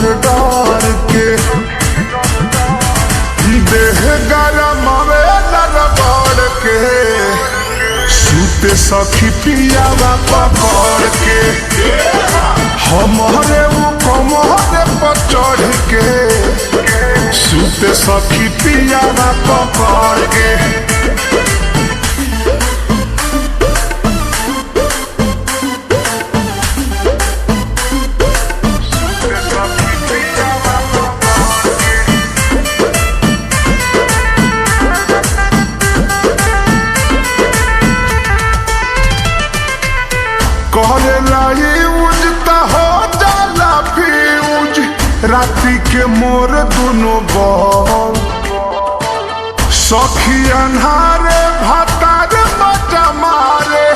डर डर के देह गरम रगड़ के सूते सखी पियावा पकड़ के हमारे वो कमरे पर चढ़ के सूते सखी पियावा पकड़ के राती के मोर दुनो बल सखी अन्हारे भातार मजा मारे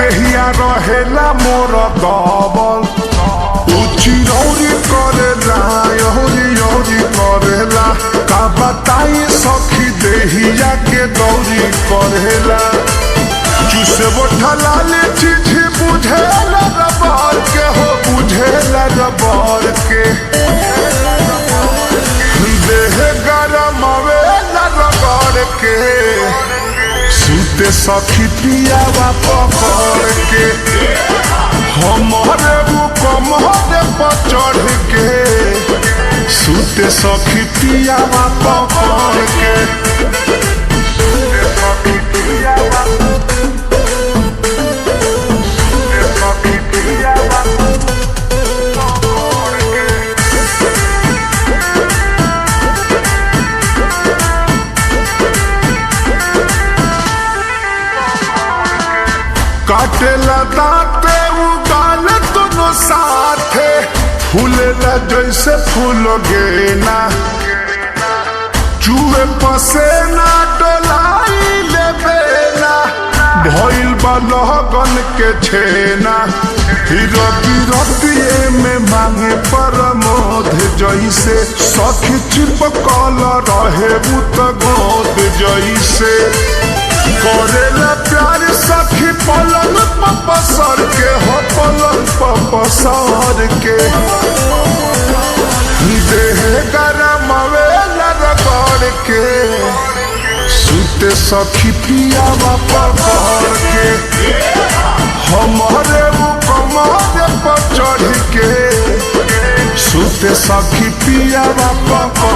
देहिया रहेला मोर दबल चिरौरी करेला यौरी करेला का बताई सखी देहिया के दौरी करेला चूसे बोठला ले चीज बुझेला रबर के हो बुझेला रबर के देह गरम रगड़ के सूते सखी पियावा पकड़ के हमारे वो कमरे पर चढ़ के सूते सखी पियावा पकड़ के काटेला दांते उगाल दोनों साथे फूलेला जैसे फूल गेना चूहे पसेना डोलाई ले बेना भइल बा लगन के छेना रतिये में मांगे प्रमोद जैसे सखी चिपकल रहे बुत गोद जैसे करेला प्यार सखी पलंग पसर के हो पलंग पसर के देह गरम रगड़ के सूते सखी पियावा पकड़ के हमारे वो कमरे पर चढ़ के सूते सखी पियावा पकड़